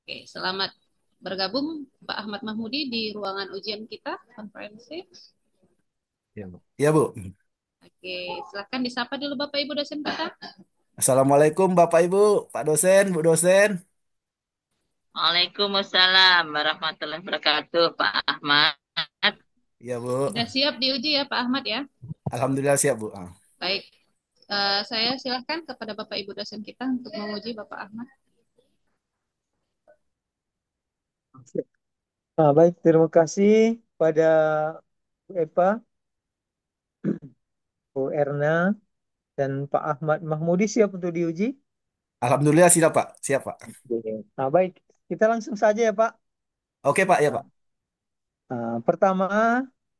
Oke, selamat bergabung Pak Ahmad Mahmudi di ruangan ujian kita, konferensi. Iya, Bu. Iya, Bu. Oke, silakan disapa dulu Bapak Ibu dosen kita. Assalamualaikum Bapak Ibu, Pak dosen, Bu dosen. Waalaikumsalam warahmatullahi wabarakatuh, Pak Ahmad. Iya, Bu. Sudah siap diuji ya Pak Ahmad ya? Alhamdulillah siap, Bu. Baik, saya silahkan kepada Bapak Ibu dosen kita untuk menguji Bapak Ahmad. Baik, terima kasih pada Bu Eva, Bu Erna, dan Pak Ahmad Mahmudi siap untuk diuji. Alhamdulillah siap, Pak. Siap, Pak. Oke. Baik, kita langsung saja ya Pak. Oke, Pak. Ya, Nah, Pak. Pertama,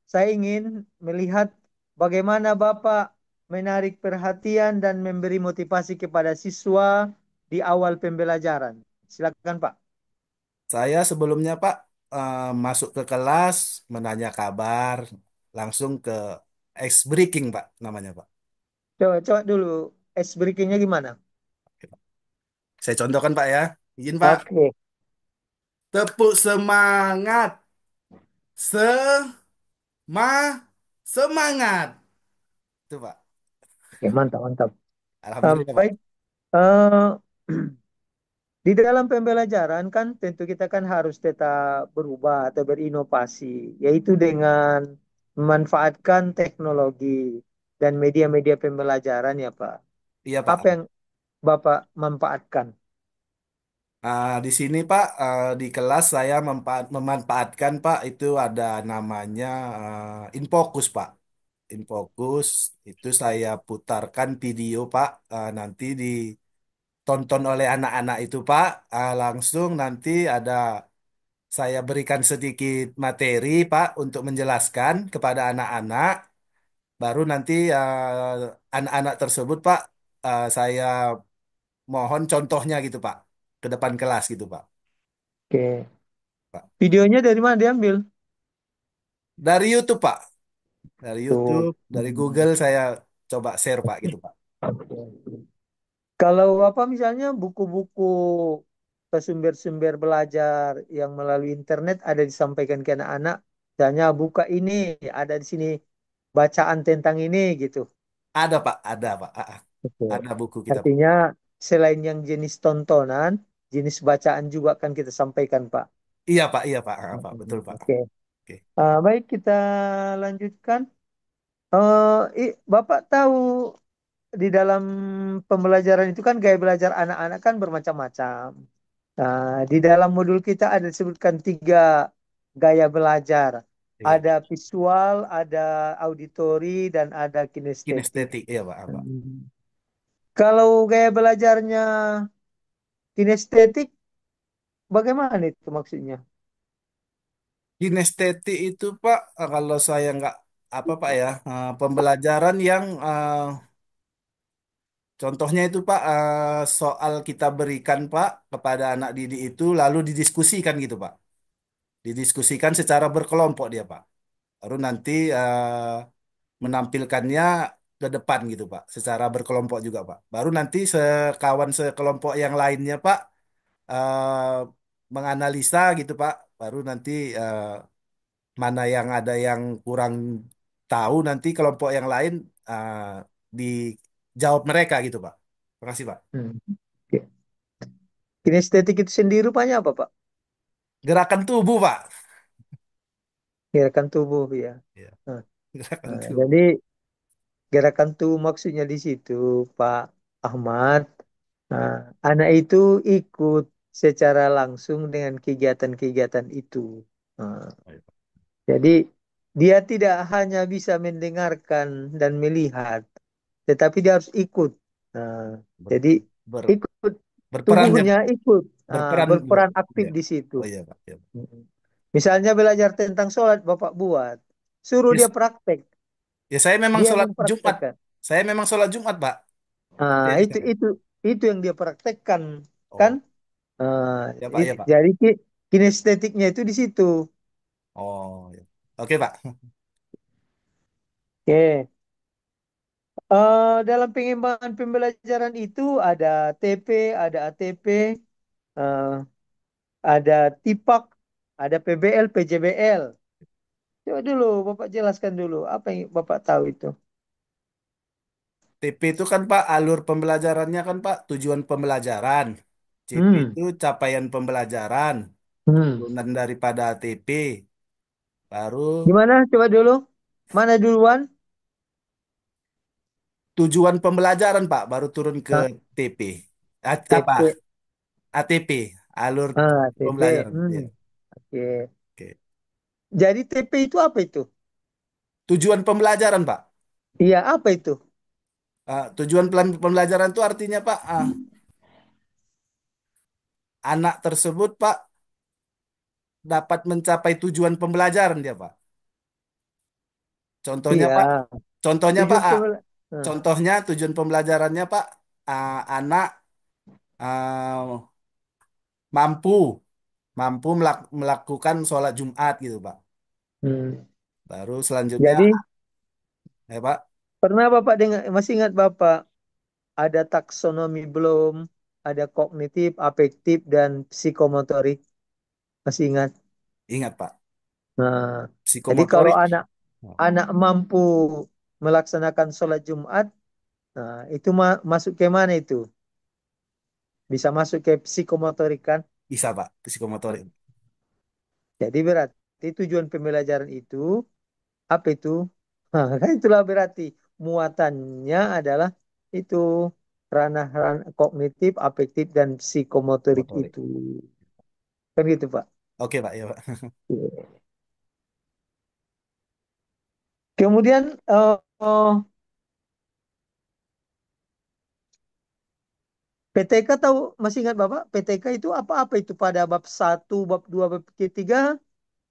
saya ingin melihat bagaimana Bapak menarik perhatian dan memberi motivasi kepada siswa di awal pembelajaran. Silakan Pak. Saya sebelumnya, Pak, masuk ke kelas, menanya kabar, langsung ke ice breaking, Pak, namanya, Pak. Coba dulu, ice breaking-nya gimana? Oke, Pak. Saya contohkan, Pak, ya. Izin, Pak. Oke, Tepuk semangat. Semangat. Itu, Pak. Oke, mantap, mantap. Alhamdulillah, Pak. Baik, eh, di dalam pembelajaran kan tentu kita kan harus tetap berubah atau berinovasi, yaitu dengan memanfaatkan teknologi dan media-media pembelajaran ya Pak. Iya, Apa Pak. yang Bapak manfaatkan? Di sini Pak, di kelas saya memanfaatkan Pak itu ada namanya Infocus Pak. Infocus itu saya putarkan video Pak, nanti ditonton oleh anak-anak itu Pak. Langsung nanti ada saya berikan sedikit materi Pak untuk menjelaskan kepada anak-anak. Baru nanti anak-anak tersebut Pak, saya mohon contohnya gitu Pak, ke depan kelas gitu Pak. Oke. Pak. Videonya dari mana diambil? Dari YouTube, Pak. Dari Tuh. YouTube, dari Google saya coba share, Pak, gitu, Pak. Kalau apa misalnya buku-buku atau sumber-sumber belajar yang melalui internet ada disampaikan ke anak-anak, misalnya buka ini, ada di sini bacaan tentang ini gitu. Ada, Pak, ada, Pak. Oke. Ada buku kita, Pak. Artinya selain yang jenis tontonan, jenis bacaan juga akan kita sampaikan, Pak. Iya, Pak. Pak. Betul, Pak. Oke. Oke. Baik, kita lanjutkan. Bapak tahu di dalam pembelajaran itu kan gaya belajar anak-anak kan bermacam-macam. Di dalam modul kita ada disebutkan tiga gaya belajar. Iya. Ada visual, ada auditori, dan ada kinestetik. Kinestetik, iya, Pak. Pak. Hmm. Kalau gaya belajarnya kinestetik, bagaimana itu maksudnya? Kinestetik itu, Pak, kalau saya nggak apa, Pak ya, pembelajaran yang contohnya itu, Pak, soal kita berikan, Pak, kepada anak didik itu lalu didiskusikan gitu, Pak. Didiskusikan secara berkelompok dia, Pak. Baru nanti menampilkannya ke depan gitu Pak, secara berkelompok juga Pak. Baru nanti sekawan sekelompok yang lainnya Pak menganalisa gitu Pak. Baru nanti mana yang ada yang kurang tahu nanti kelompok yang lain eh, dijawab mereka gitu Pak. Terima kasih Pak. Hmm. Oke. Kinestetik itu sendiri rupanya apa, Pak? Gerakan tubuh Pak. Gerakan tubuh ya. Iya, Nah, gerakan jadi tubuh. gerakan tubuh maksudnya di situ, Pak Ahmad. Nah, anak itu ikut secara langsung dengan kegiatan-kegiatan itu. Nah, jadi dia tidak hanya bisa mendengarkan dan melihat, tetapi dia harus ikut. Nah, Ber- jadi ber- ikut berperan ya tubuhnya ikut berperan berperan aktif ya. di situ. Oh iya Pak. Ya. Mm. Misalnya belajar tentang sholat Bapak buat, suruh dia Yes. praktek, Ya saya memang dia sholat Jumat. mempraktekkan. Saya memang sholat Jumat, Pak. Nah, Jadi itu yang dia praktekkan kan? oh, Nah, ya Pak, ya Pak. jadi kinestetiknya itu di situ. Oh, ya. Oke, Pak. Oke. Dalam pengembangan pembelajaran itu ada TP, ada ATP. ada TIPAK, ada PBL, PJBL. Coba dulu Bapak jelaskan dulu apa yang Bapak tahu itu. TP itu kan Pak alur pembelajarannya kan Pak tujuan pembelajaran. CP Hmm, itu capaian pembelajaran. hmm. Turunan daripada TP. Baru Gimana? Coba dulu. Mana duluan? tujuan pembelajaran Pak. Baru turun ke Nah, TP. Apa? TP. ATP. Alur TP. pembelajaran. Ya. Oke. Oke. Jadi TP itu apa itu? Tujuan pembelajaran Pak. Iya, apa itu? Tujuan pembelajaran itu artinya Pak, anak tersebut Pak dapat mencapai tujuan pembelajaran dia Pak. Contohnya Iya, Pak, contohnya Pak, tujuan pembelajaran. Nah, contohnya tujuan pembelajarannya Pak, anak ah, mampu mampu melakukan sholat Jumat gitu Pak. hmm. Baru selanjutnya, Jadi ya Pak, pernah Bapak dengar, masih ingat Bapak ada taksonomi belum, ada kognitif, afektif, dan psikomotorik. Masih ingat? ingat Pak, Nah, jadi kalau psikomotorik. anak anak mampu melaksanakan sholat Jumat, nah itu masuk ke mana itu? Bisa masuk ke psikomotorik kan? Bisa Pak, psikomotorik. Jadi berarti tujuan pembelajaran itu apa itu? Nah, kan itulah berarti muatannya adalah itu ranah-ranah kognitif, afektif, dan psikomotorik Motorik. itu. Kan gitu, Pak. Oke Pak, ya Pak. Kemudian PTK tahu masih ingat Bapak? PTK itu apa-apa itu pada bab satu, bab 2, bab 3?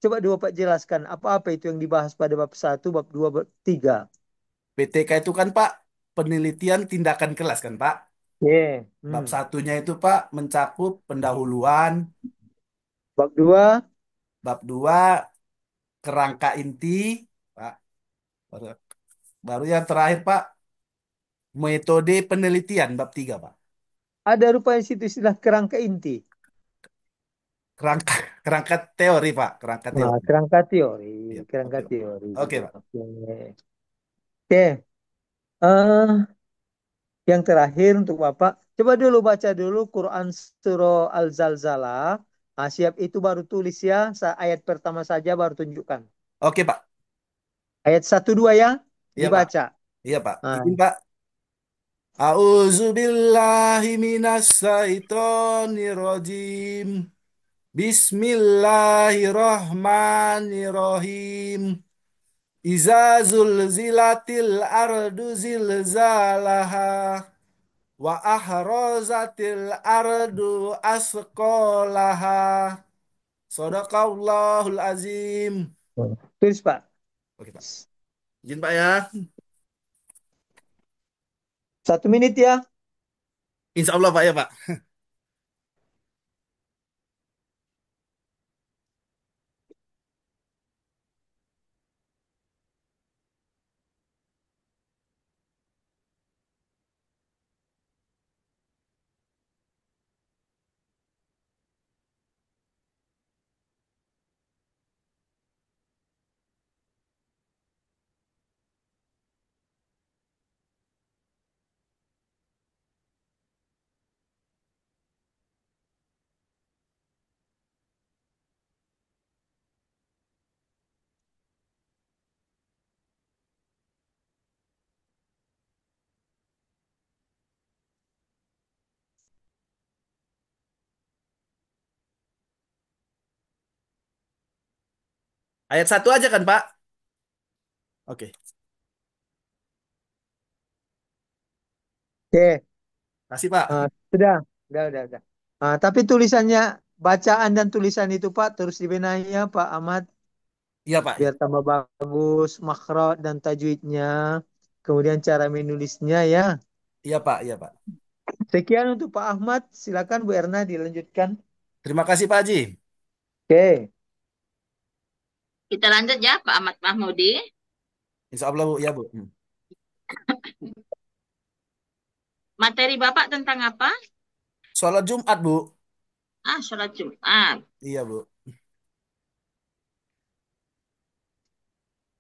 Coba dua Pak jelaskan apa-apa itu yang dibahas pada bab satu, bab 2, bab 3. PTK itu kan Pak penelitian tindakan kelas kan Pak. Yeah. Bab satunya itu Pak mencakup pendahuluan, Bab 2. bab 2 kerangka inti, Pak. Baru, baru yang terakhir Pak metode penelitian bab 3 Pak. Ada rupanya situ istilah kerangka inti. Kerangka kerangka teori Pak, kerangka Nah, teori. kerangka teori, Iya, kerangka oke Pak. teori. Oke Pak. Oke. Oke. Eh, yang terakhir untuk Bapak, coba dulu baca dulu Quran Surah Al-Zalzalah. Nah, siap itu baru tulis ya, ayat pertama saja baru tunjukkan. Oke Pak. Ayat satu 2 ya, Iya Pak. dibaca. Iya Pak. Nah, Izin Pak. A'udzu billahi minas syaitonir rajim. Bismillahirrahmanirrahim. Iza zulzilatil ardu zilzalaha wa ahrazatil ardu asqalaha. Sadaqallahul azim. tulis Pak. Oke Pak. Izin Pak ya. 1 menit ya. Insya Allah Pak ya Pak. Ayat satu aja kan Pak? Oke. Oke. Kasih Pak. Sudah, udah. Tapi tulisannya, bacaan dan tulisan itu Pak terus dibenahi ya Pak Ahmad, Iya Pak. biar tambah bagus makhraj dan tajwidnya. Kemudian cara menulisnya ya. Iya Pak. Iya Pak. Sekian untuk Pak Ahmad. Silakan Bu Erna dilanjutkan. Terima kasih Pak Haji. Oke. Kita lanjut ya, Pak Ahmad Mahmudi. Insya Allah Bu. Ya Bu. Materi Bapak tentang apa? Sholat Jumat Bu. Sholat Jumat. Iya, Bu.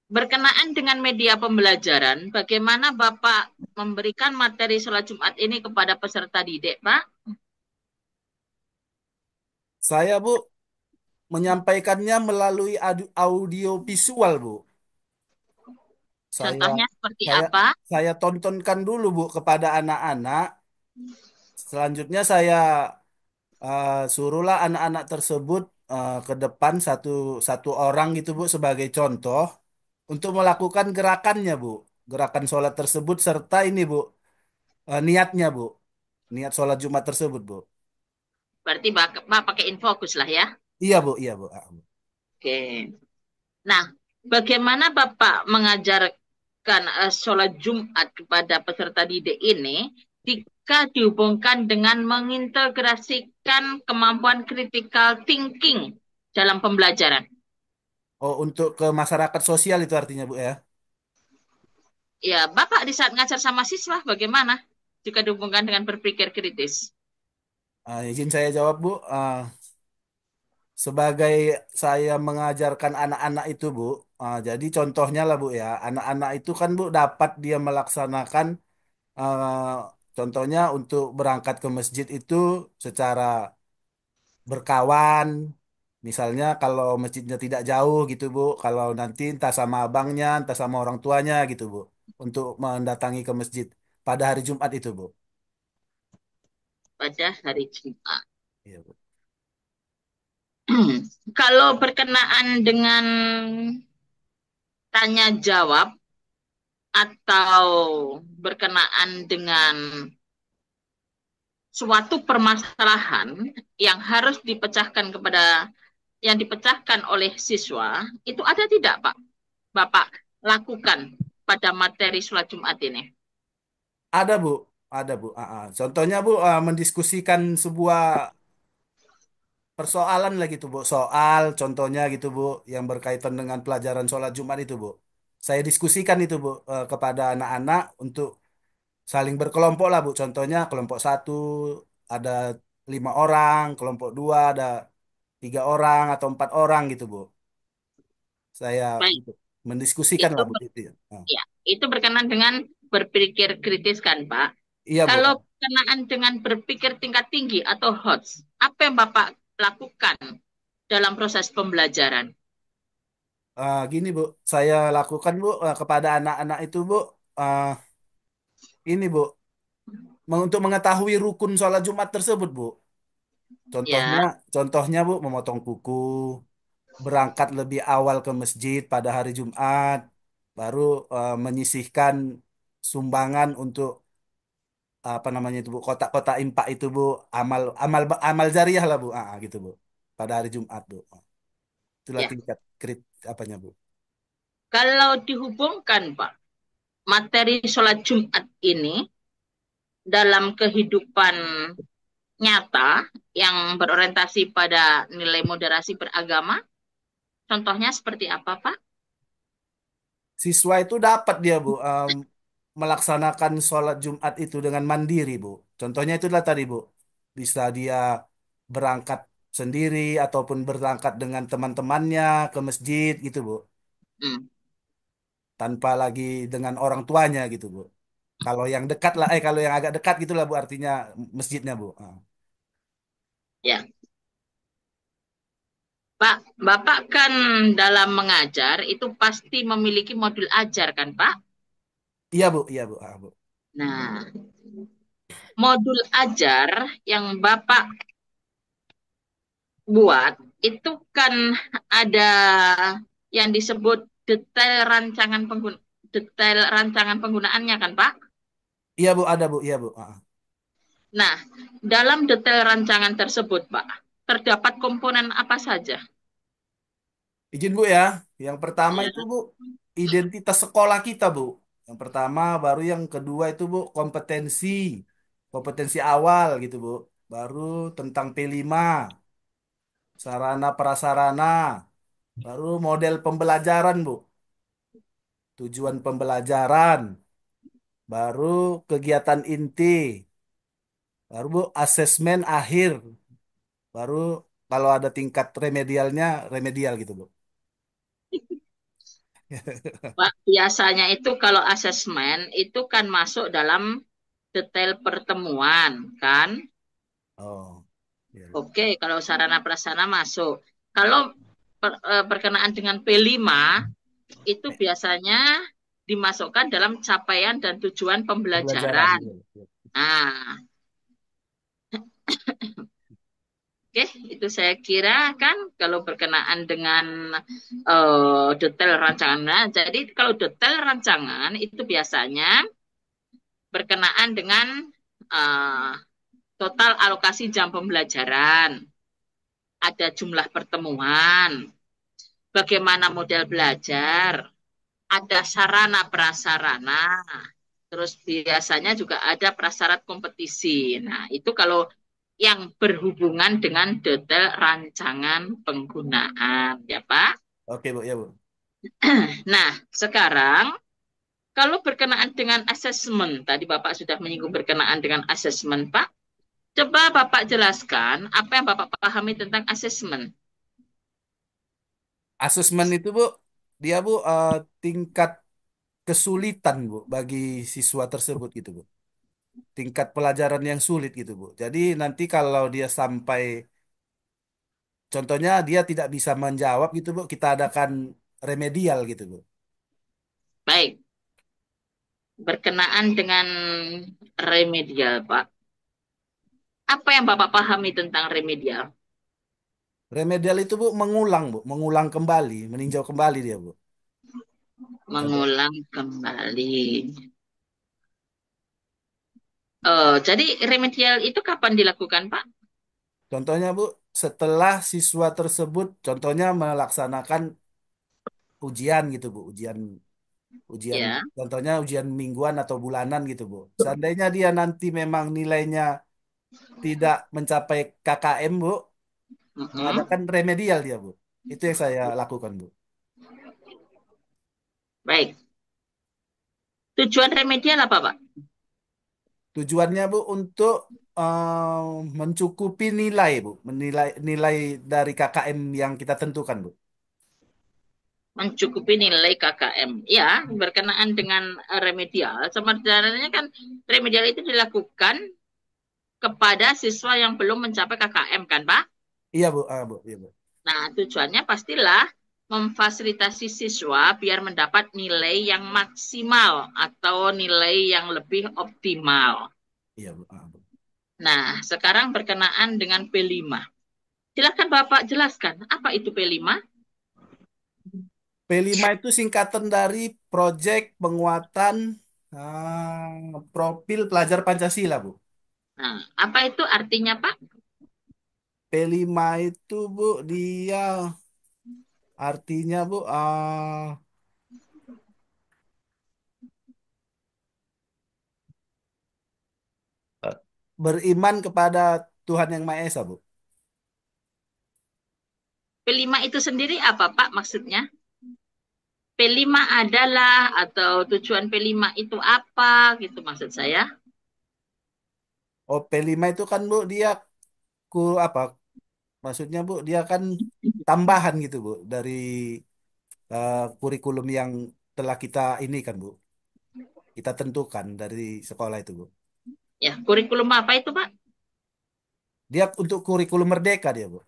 Berkenaan dengan media pembelajaran, bagaimana Bapak memberikan materi sholat Jumat ini kepada peserta didik, Pak? Saya, Bu, menyampaikannya melalui audio visual, Bu. Saya Contohnya seperti saya apa? saya tontonkan dulu, Bu, kepada anak-anak. Selanjutnya saya suruhlah anak-anak tersebut ke depan satu satu orang gitu, Bu, sebagai contoh untuk melakukan gerakannya, Bu. Gerakan sholat tersebut serta ini, Bu, niatnya, Bu. Niat sholat Jumat tersebut, Bu. Berarti Bapak pakai infokus lah ya. Iya, Bu, iya, Bu. Oke. Nah, bagaimana Bapak mengajarkan sholat Jumat kepada peserta didik ini jika dihubungkan dengan mengintegrasikan kemampuan critical thinking dalam pembelajaran? Oh, untuk ke masyarakat sosial itu artinya, Bu, ya. Ya, Bapak di saat ngajar sama siswa bagaimana jika dihubungkan dengan berpikir kritis? Izin saya jawab, Bu. Sebagai saya mengajarkan anak-anak itu, Bu, jadi contohnya lah, Bu, ya, anak-anak itu kan, Bu, dapat dia melaksanakan, contohnya untuk berangkat ke masjid itu secara berkawan, misalnya kalau masjidnya tidak jauh gitu, Bu, kalau nanti entah sama abangnya, entah sama orang tuanya gitu, Bu, untuk mendatangi ke masjid pada hari Jumat itu, Bu. Pada hari Jumat. Iya, Bu. Kalau berkenaan dengan tanya jawab atau berkenaan dengan suatu permasalahan yang harus dipecahkan yang dipecahkan oleh siswa, itu ada tidak, Pak? Bapak lakukan pada materi sholat Jumat ini. Ada, Bu, ada, Bu. Contohnya, Bu, mendiskusikan sebuah persoalan lagi tuh, Bu. Soal contohnya gitu, Bu, yang berkaitan dengan pelajaran sholat Jumat itu, Bu. Saya diskusikan itu, Bu, kepada anak-anak untuk saling berkelompok lah, Bu. Contohnya kelompok satu ada 5 orang, kelompok dua ada 3 orang atau 4 orang gitu, Bu. Saya Baik, itu mendiskusikan itu lah, Bu. Itu, ya. ya, itu berkenaan dengan berpikir kritis kan, Pak? Iya, Bu. Kalau berkenaan dengan berpikir tingkat tinggi atau HOTS, apa yang Bapak lakukan dalam proses pembelajaran? Gini, Bu. Saya lakukan, Bu, kepada anak-anak itu, Bu. ah, ini, Bu. Untuk mengetahui rukun sholat Jumat tersebut, Bu. Contohnya, Ya, contohnya, Bu, memotong kuku, berangkat lebih awal ke masjid pada hari Jumat, baru menyisihkan sumbangan untuk apa namanya itu, Bu, kotak-kotak infak itu, Bu, amal amal amal jariah lah, Bu, gitu, Bu, pada hari Jumat, Bu. Itulah ya. tingkat apanya, Bu. Kalau dihubungkan, Pak, materi sholat Jumat ini dalam kehidupan nyata yang berorientasi pada nilai moderasi beragama, contohnya seperti apa, Pak? Siswa itu dapat dia, Bu, melaksanakan sholat Jumat itu dengan mandiri, Bu. Contohnya itulah tadi, Bu. Bisa dia berangkat sendiri ataupun berangkat dengan teman-temannya ke masjid gitu, Bu. Hmm, Tanpa lagi dengan orang tuanya gitu, Bu. Kalau yang dekat lah, kalau yang agak dekat gitulah, Bu, artinya masjidnya, Bu. ya. Pak, Bapak kan dalam mengajar itu pasti memiliki modul ajar kan, Pak? Iya, Bu, iya, Bu. Bu. Nah, modul ajar yang Bapak buat itu kan ada yang disebut detail rancangan penggunaannya kan, Pak? Iya, Bu, ada, Bu, iya, Bu. Nah, dalam detail rancangan tersebut, Pak, terdapat komponen apa saja? Izin, Bu, ya. Yang pertama Ya, itu, Bu, identitas sekolah kita, Bu. Yang pertama, baru yang kedua itu, Bu, kompetensi. Kompetensi awal gitu, Bu. Baru tentang P5, sarana prasarana, baru model pembelajaran, Bu. Tujuan pembelajaran, baru kegiatan inti, baru, Bu, asesmen akhir, Baru kalau ada tingkat remedialnya, remedial gitu, Bu. Pak, biasanya itu kalau asesmen itu kan masuk dalam detail pertemuan, kan? Oh, iya. Oke, kalau sarana prasarana masuk. Kalau berkenaan dengan P5 itu biasanya dimasukkan dalam capaian dan tujuan Pembelajaran. pembelajaran. Iya, iya. Nah, oke, itu saya kira kan kalau berkenaan dengan detail rancangan. Nah, jadi kalau detail rancangan itu biasanya berkenaan dengan eh, total alokasi jam pembelajaran, ada jumlah pertemuan, bagaimana model belajar, ada sarana prasarana, terus biasanya juga ada prasyarat kompetisi. Nah, itu kalau yang berhubungan dengan detail rancangan penggunaan, ya Pak. Oke, Bu, ya, Bu. Nah, sekarang kalau berkenaan dengan asesmen, tadi Bapak sudah menyinggung berkenaan dengan asesmen, Pak. Coba Bapak jelaskan apa yang Bapak pahami tentang asesmen. Asesmen itu, Bu, dia, Bu, tingkat kesulitan, Bu, bagi siswa tersebut gitu, Bu. Tingkat pelajaran yang sulit gitu, Bu. Jadi nanti kalau dia sampai, contohnya dia tidak bisa menjawab gitu, Bu, kita adakan remedial gitu, Bu. Baik, berkenaan dengan remedial, Pak. Apa yang Bapak pahami tentang remedial? Remedial itu, Bu, mengulang, Bu, mengulang kembali, meninjau kembali dia, Bu. Contoh, Mengulang kembali. Jadi remedial itu kapan dilakukan, Pak? contohnya, Bu, setelah siswa tersebut, contohnya melaksanakan ujian gitu, Bu, ujian ujian Ya. contohnya ujian mingguan atau bulanan gitu, Bu. Seandainya dia nanti memang nilainya tidak mencapai KKM, Bu, Mm-mm. mengadakan remedial dia, Bu. Itu yang saya lakukan, Bu. Baik. Tujuan remedial apa, Pak? Tujuannya, Bu, untuk mencukupi nilai, Bu. Menilai nilai dari KKM yang kita tentukan, Bu. Mencukupi nilai KKM. Ya, berkenaan dengan remedial. Sebenarnya kan remedial itu dilakukan kepada siswa yang belum mencapai KKM, kan, Pak? Iya, Bu. Ah, Bu. Iya, Bu. Nah, tujuannya pastilah memfasilitasi siswa biar mendapat nilai yang maksimal atau nilai yang lebih optimal. Iya, Bu. Ah, Bu. Nah, sekarang berkenaan dengan P5. Silakan Bapak jelaskan, apa itu P5? P5 itu singkatan dari Proyek Penguatan Profil Pelajar Pancasila, Bu. Nah, apa itu artinya, Pak? P5 itu, Bu, dia artinya, Bu, beriman kepada Tuhan Yang Maha Esa, Bu. P5 itu sendiri apa, Pak, maksudnya? P5 adalah atau tujuan P5 itu apa gitu maksud saya. Oh, P5 itu kan, Bu, dia apa? Maksudnya, Bu, dia kan tambahan gitu, Bu, dari kurikulum yang telah kita ini kan, Bu. Kita tentukan dari sekolah itu, Bu. Ya, kurikulum apa itu, Pak? Dia untuk kurikulum merdeka dia, Bu.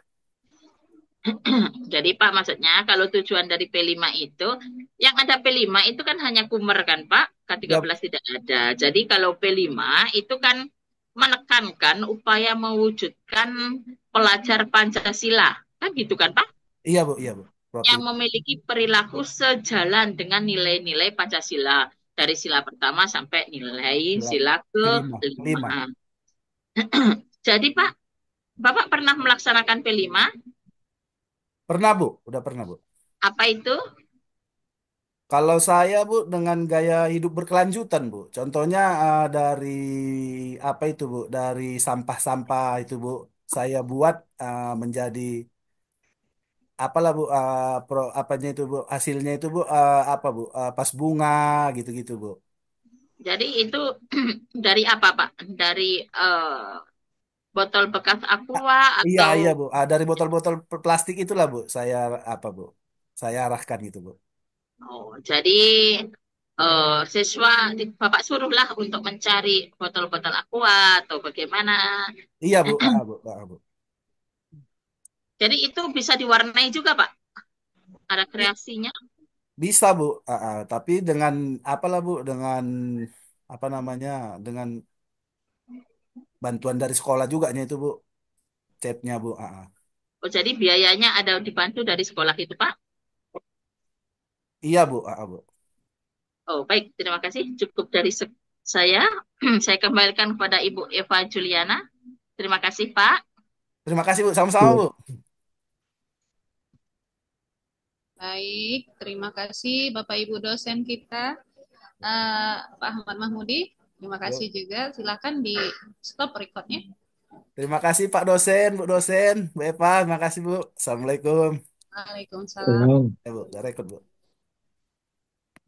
Jadi Pak maksudnya kalau tujuan dari P5 itu yang ada P5 itu kan hanya kumer kan Pak, Ya, K13 tidak ada. Jadi kalau P5 itu kan menekankan upaya mewujudkan pelajar Pancasila. Kan gitu kan Pak? iya, Bu, iya, Bu. Yang Profil. memiliki perilaku sejalan dengan nilai-nilai Pancasila dari sila pertama sampai nilai Sila sila kelima, ke-5. kelima. Jadi Pak, Bapak pernah melaksanakan P5? Pernah, Bu? Udah pernah, Bu. Apa itu? Kalau saya, Bu, dengan gaya hidup berkelanjutan, Bu. Contohnya dari apa itu, Bu? Dari sampah-sampah itu, Bu. Saya buat menjadi apalah, Bu? Apanya itu, Bu? Hasilnya itu, Bu, apa, Bu? Pas bunga gitu-gitu, Bu. Jadi itu dari apa, Pak? Dari botol bekas aqua Iya, atau iya, Bu. Dari botol-botol plastik itulah, Bu. Apa, Bu? Saya arahkan gitu, Bu. oh, jadi siswa Bapak suruhlah untuk mencari botol-botol aqua atau bagaimana. Iya, Bu. Bu. Bu. Jadi itu bisa diwarnai juga, Pak. Ada I- kreasinya. Bisa, Bu. Tapi dengan apalah, Bu? Dengan apa namanya? Dengan bantuan dari sekolah juga nya itu, Bu. Catnya, Bu. Oh, jadi biayanya ada dibantu dari sekolah itu, Pak. Iya, Bu. Bu. Oh, baik. Terima kasih. Cukup dari saya. Saya kembalikan kepada Ibu Eva Juliana. Terima kasih, Pak. Terima kasih, Bu. Sama-sama, Iya. Bu. Baik, terima kasih Bapak Ibu dosen kita, Pak Ahmad Mahmudi. Terima kasih Yuk. juga. Silakan di stop recordnya. Terima kasih, Pak dosen, Bu dosen, Bu Eva. Terima kasih, Bu. Assalamualaikum. Waalaikumsalam. Iya. Ya, Bu. Udah record, Bu.